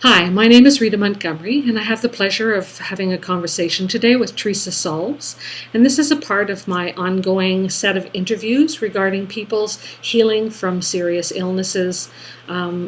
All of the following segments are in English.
Hi, my name is Rita Montgomery, and I have the pleasure of having a conversation today with Teresa Salls. And this is a part of my ongoing set of interviews regarding people's healing from serious illnesses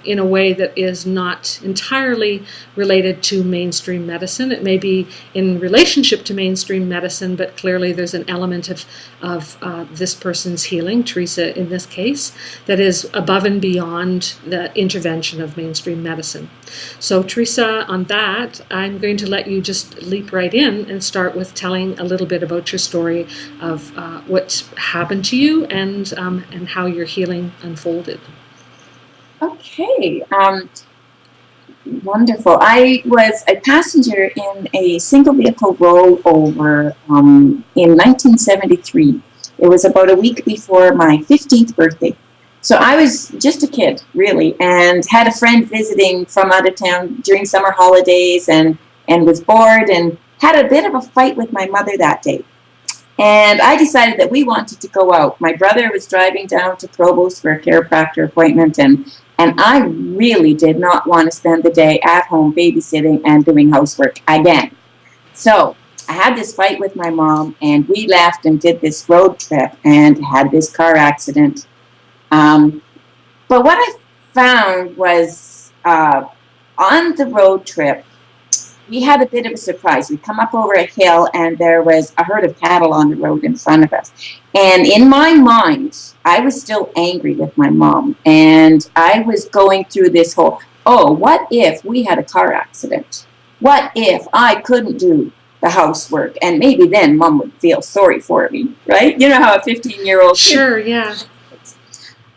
in a way that is not entirely related to mainstream medicine. It may be in relationship to mainstream medicine, but clearly there's an element of this person's healing, Teresa in this case, that is above and beyond the intervention of mainstream medicine. So Teresa, on that, I'm going to let you just leap right in and start with telling a little bit about your story of what happened to you and how your healing unfolded. Okay, wonderful. I was a passenger in a single vehicle rollover in 1973. It was about a week before my 15th birthday. So I was just a kid, really, and had a friend visiting from out of town during summer holidays and was bored and had a bit of a fight with my mother that day. And I decided that we wanted to go out. My brother was driving down to Provost for a chiropractor appointment, and I really did not want to spend the day at home babysitting and doing housework again. So I had this fight with my mom, and we left and did this road trip and had this car accident. But what I found was on the road trip, we had a bit of a surprise. We come up over a hill and there was a herd of cattle on the road in front of us. And in my mind, I was still angry with my mom. And I was going through this whole, what if we had a car accident? What if I couldn't do the housework? And maybe then mom would feel sorry for me, right? You know how a 15-year-old Sure, yeah.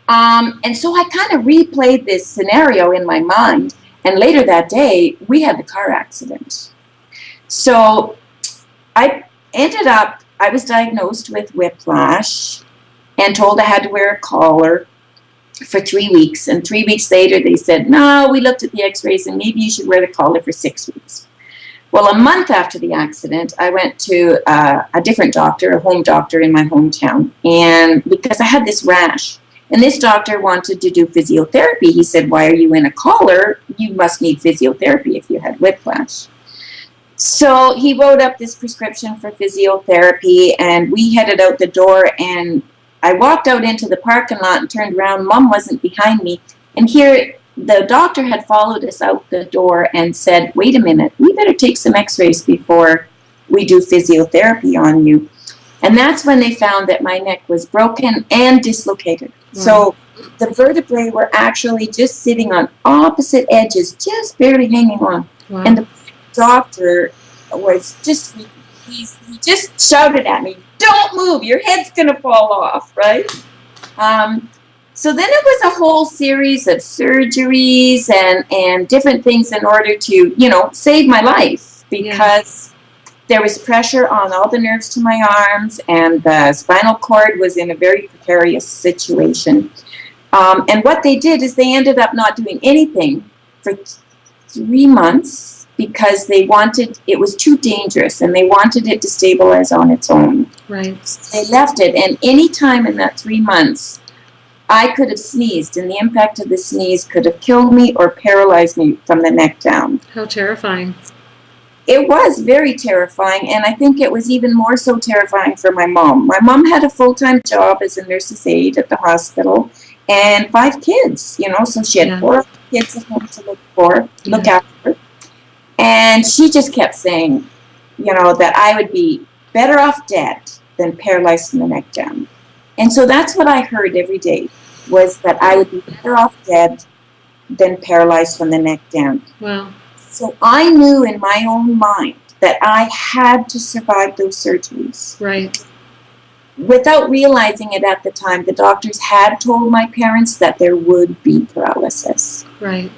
And so I kind of replayed this scenario in my mind. And later that day, we had the car accident. So I was diagnosed with whiplash and told I had to wear a collar for 3 weeks. And 3 weeks later, they said, no, we looked at the x-rays and maybe you should wear the collar for 6 weeks. Well, a month after the accident, I went to a different doctor, a home doctor in my hometown. And because I had this rash. And this doctor wanted to do physiotherapy. He said, why are you in a collar? You must need physiotherapy if you had whiplash. So he wrote up this prescription for physiotherapy, and we headed out the door, and I walked out into the parking lot and turned around. Mom wasn't behind me. And here the doctor had followed us out the door and said, wait a minute, we better take some x-rays before we do physiotherapy on you. And that's when they found that my neck was broken and dislocated. Wow. So the vertebrae were actually just sitting on opposite edges, just barely hanging on. Wow. And the doctor was just, he just shouted at me, don't move, your head's going to fall off, right? So then it was a whole series of surgeries and different things in order to, save my life, because there was pressure on all the nerves to my arms, and the spinal cord was in a very precarious situation. And what they did is they ended up not doing anything for 3 months because it was too dangerous, and they wanted it to stabilize on its own. Right. So they left it, and any time in that 3 months, I could have sneezed, and the impact of the sneeze could have killed me or paralyzed me from the neck down. How terrifying. It was very terrifying, and I think it was even more so terrifying for my mom. My mom had a full-time job as a nurse's aide at the hospital and 5 kids, so she had 4 kids at home to look after. And she just kept saying, that I would be better off dead than paralyzed from the neck down. And so that's what I heard every day, was that I would be better off dead than paralyzed from the neck down. Wow. So I knew in my own mind that I had to survive those surgeries. Right. Without realizing it at the time, the doctors had told my parents that there would be paralysis. Right.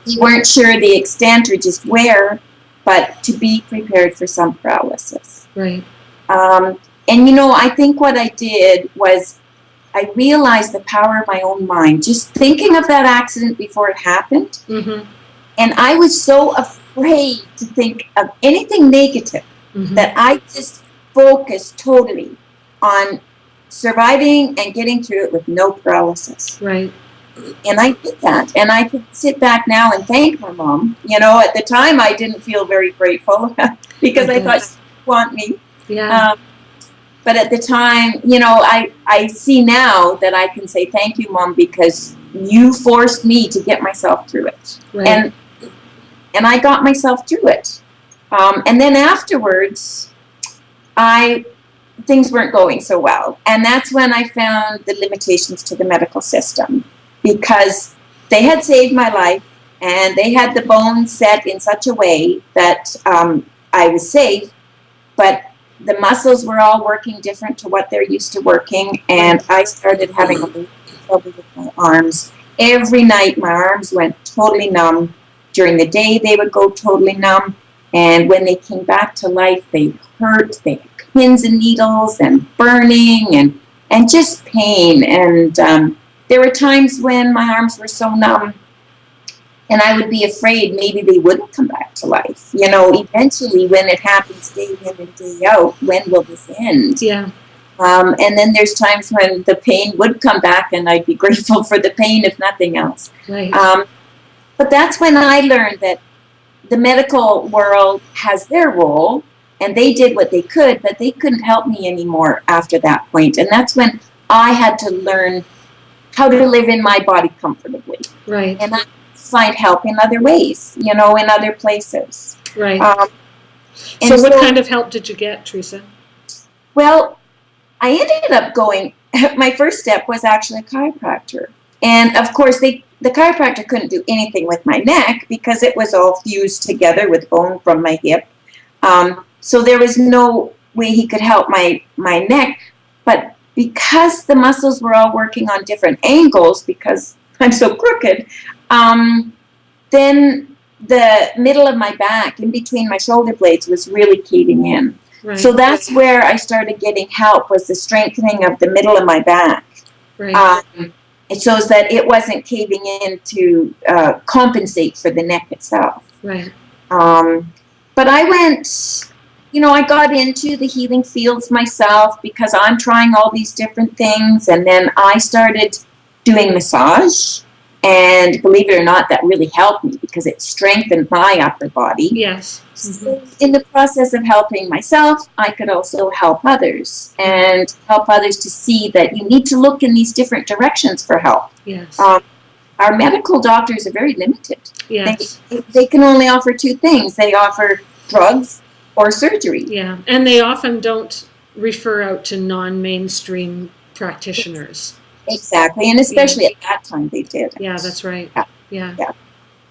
We weren't sure the extent or just where, but to be prepared for some paralysis. Right. And I think what I did was I realized the power of my own mind, just thinking of that accident before it happened. Mm-hmm. And I was so afraid to think of anything negative that I just focused totally on surviving and getting through it with no paralysis. Right. And I did that. And I could sit back now and thank my mom. You know, at the time I didn't feel very grateful because I thought she didn't want me. Yeah. But at the time, you know, I see now that I can say thank you, Mom, because you forced me to get myself through it. Right. And I got myself through it. And then afterwards, things weren't going so well. And that's when I found the limitations to the medical system, because they had saved my life and they had the bones set in such a way that I was safe, but the muscles were all working different to what they're used to working. And I started having a lot of trouble with my arms. Every night my arms went totally numb. During the day they would go totally numb. And when they came back to life, they hurt. They had pins and needles and burning and just pain. And there were times when my arms were so numb and I would be afraid maybe they wouldn't come back to life. You know, eventually when it happens day in and day out, when will this end? Yeah. And then there's times when the pain would come back and I'd be grateful for the pain, if nothing else. Right. But that's when I learned that the medical world has their role, and they did what they could, but they couldn't help me anymore after that point. And that's when I had to learn how to live in my body comfortably. Right. And I find help in other ways, you know, in other places. Right. So what kind of help did you get, Teresa? Well, I ended up going, my first step was actually a chiropractor. And of course, the chiropractor couldn't do anything with my neck because it was all fused together with bone from my hip. So there was no way he could help my neck. But because the muscles were all working on different angles, because I'm so crooked, then the middle of my back, in between my shoulder blades, was really caving in. Right. So that's where I started getting help, was the strengthening of the middle of my back. Right. It shows that it wasn't caving in to compensate for the neck itself. Right. But I went, you know, I got into the healing fields myself because I'm trying all these different things. And then I started doing massage. And believe it or not, that really helped me because it strengthened my upper body. Yes. Mm-hmm. So in the process of helping myself, I could also help others and help others to see that you need to look in these different directions for help. Yes. Our medical doctors are very limited. Yes. They can only offer two things. They offer drugs or surgery. Yeah, and they often don't refer out to non-mainstream practitioners. Exactly, and especially at that time they did. Yeah, that's right. Yeah.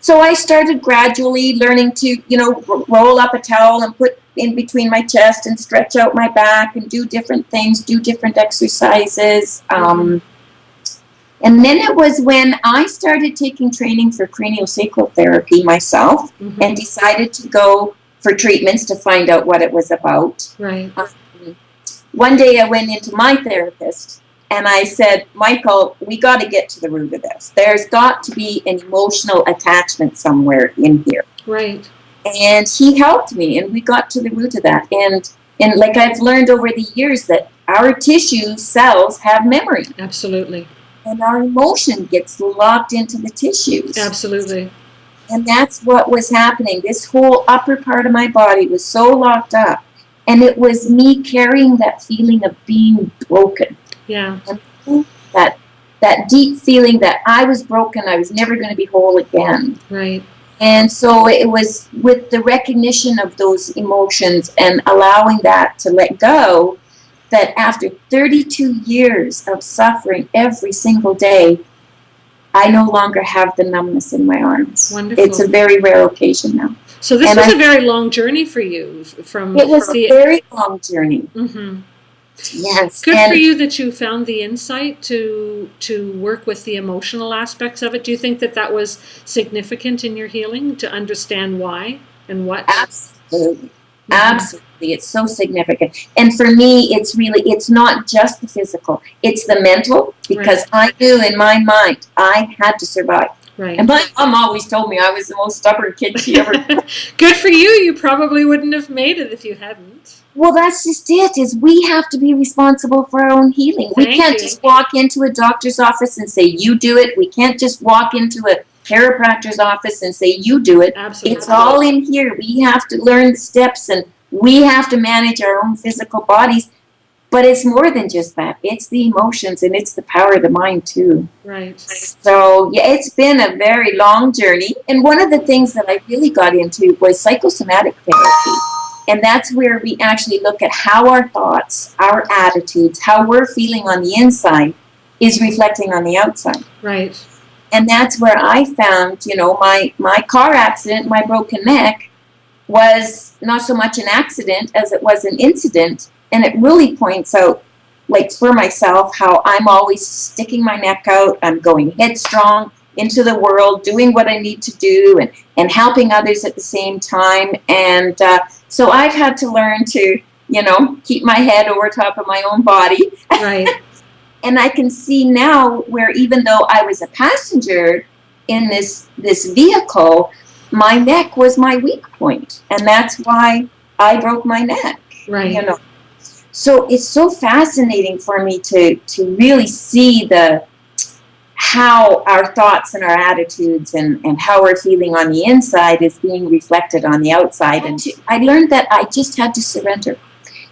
So I started gradually learning to, you know, roll up a towel and put in between my chest and stretch out my back and do different things, do different exercises. And then it was when I started taking training for craniosacral therapy myself and decided to go for treatments to find out what it was about. Right. One day I went into my therapist and I said, Michael, we got to get to the root of this. There's got to be an emotional attachment somewhere in here. Right. And he helped me, and we got to the root of that. And like I've learned over the years that our tissue cells have memory. Absolutely. And our emotion gets locked into the tissues. Absolutely. And that's what was happening. This whole upper part of my body was so locked up. And it was me carrying that feeling of being broken. Yeah. And that deep feeling that I was broken, I was never going to be whole again. Right. And so it was with the recognition of those emotions and allowing that to let go, that after 32 years of suffering every single day, I no longer have the numbness in my arms. Wonderful. It's a very rare occasion now. So this was a very long journey for you. It was a very long journey. Mm-hmm. Yes. Good for you that you found the insight to work with the emotional aspects of it. Do you think that was significant in your healing, to understand why and what? Absolutely. Mm-hmm. Absolutely. It's so significant. And for me, it's not just the physical. It's the mental, because I knew in my mind I had to survive. Right. And my mom always told me I was the most stubborn kid she ever. Good for you. You probably wouldn't have made it if you hadn't. Well, that's just it, is we have to be responsible for our own healing. We can't just walk into a doctor's office and say, you do it. We can't just walk into a chiropractor's office and say, you do it. Absolutely. It's all in here. We have to learn the steps, and we have to manage our own physical bodies. But it's more than just that. It's the emotions, and it's the power of the mind too. Right. So yeah, it's been a very long journey. And one of the things that I really got into was psychosomatic therapy. And that's where we actually look at how our thoughts, our attitudes, how we're feeling on the inside is reflecting on the outside. Right. And that's where I found, my car accident, my broken neck, was not so much an accident as it was an incident. And it really points out, like for myself, how I'm always sticking my neck out. I'm going headstrong into the world, doing what I need to do, and helping others at the same time. And so I've had to learn to, keep my head over top of my own body. Right. And I can see now where, even though I was a passenger in this vehicle, my neck was my weak point. And that's why I broke my neck. Right. So it's so fascinating for me to really see how our thoughts and our attitudes and how we're feeling on the inside is being reflected on the outside. And I learned that I just had to surrender.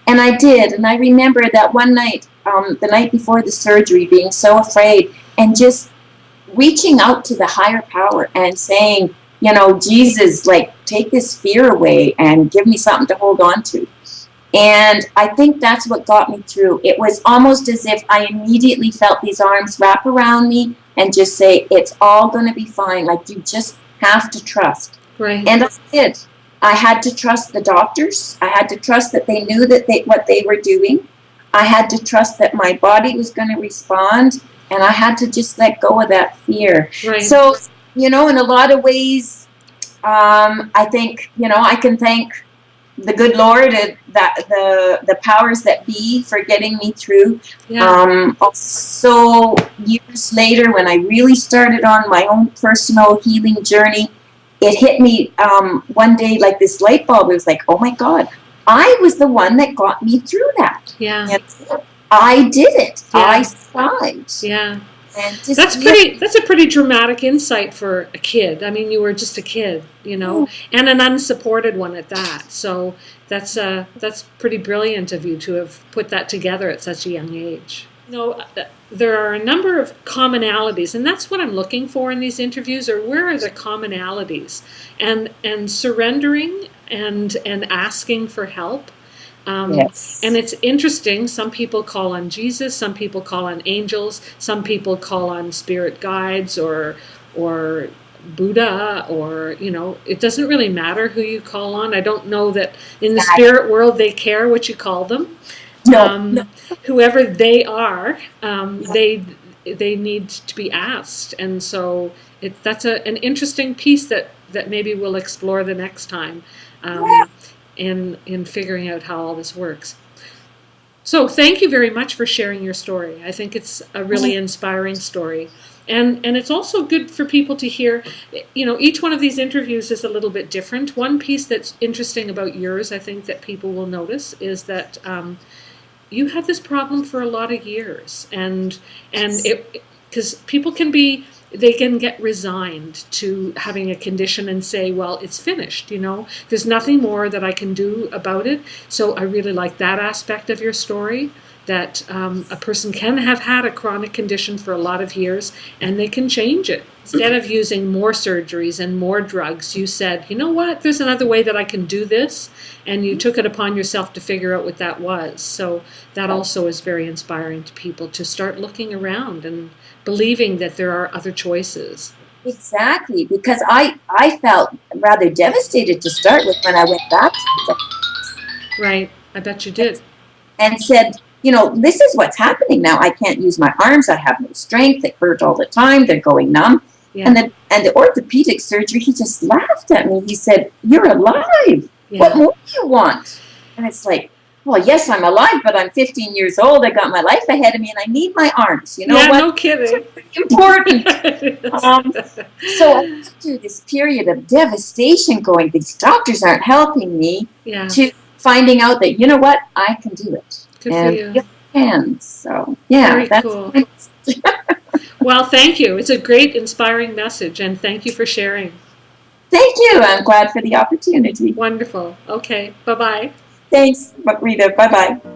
And I did. And I remember that one night, the night before the surgery, being so afraid and just reaching out to the higher power and saying, Jesus, take this fear away and give me something to hold on to. And I think that's what got me through. It was almost as if I immediately felt these arms wrap around me and just say, it's all going to be fine. You just have to trust. Right. And I did. I had to trust the doctors. I had to trust that they knew what they were doing. I had to trust that my body was going to respond. And I had to just let go of that fear. Right. So, in a lot of ways, I think, I can thank the good Lord, the powers that be, for getting me through. Yeah. Also, years later, when I really started on my own personal healing journey, it hit me one day like this light bulb. It was like, oh my God, I was the one that got me through that. Yeah. And I did it. Yeah. I survived. Yeah. And that's a pretty dramatic insight for a kid. I mean, you were just a kid, and an unsupported one at that. So that's pretty brilliant of you to have put that together at such a young age. There are a number of commonalities, and that's what I'm looking for in these interviews, or where are the commonalities? And surrendering and asking for help. Yes. And it's interesting. Some people call on Jesus. Some people call on angels. Some people call on spirit guides or Buddha, or it doesn't really matter who you call on. I don't know that in the spirit world they care what you call them. No. Whoever they are, they need to be asked, and so that's an interesting piece that maybe we'll explore the next time. In figuring out how all this works. So thank you very much for sharing your story. I think it's a really inspiring story. And it's also good for people to hear, each one of these interviews is a little bit different. One piece that's interesting about yours, I think that people will notice, is that you had this problem for a lot of years. And because people they can get resigned to having a condition and say, well, it's finished, there's nothing more that I can do about it. So I really like that aspect of your story, that a person can have had a chronic condition for a lot of years and they can change it. Instead of using more surgeries and more drugs, you said, you know what, there's another way that I can do this. And you took it upon yourself to figure out what that was. So that also is very inspiring to people to start looking around and believing that there are other choices. Exactly, because I felt rather devastated to start with when I went back to them. Right, I bet you did. And said, this is what's happening now. I can't use my arms. I have no strength. They hurt all the time. They're going numb. Yeah. And the orthopedic surgery, he just laughed at me. He said, you're alive. Yeah. What more do you want? And it's like, well, yes, I'm alive, but I'm 15 years old. I got my life ahead of me, and I need my arms. You know what? No kidding. It's important. So I went through this period of devastation going, these doctors aren't helping me, to finding out that, you know what, I can do it. Good and for you. You can. So, yeah. Very That's cool. Well, thank you. It's a great, inspiring message, and thank you for sharing. Thank you. I'm glad for the opportunity. Wonderful. Okay. Bye-bye. Thanks, Rita. Bye-bye.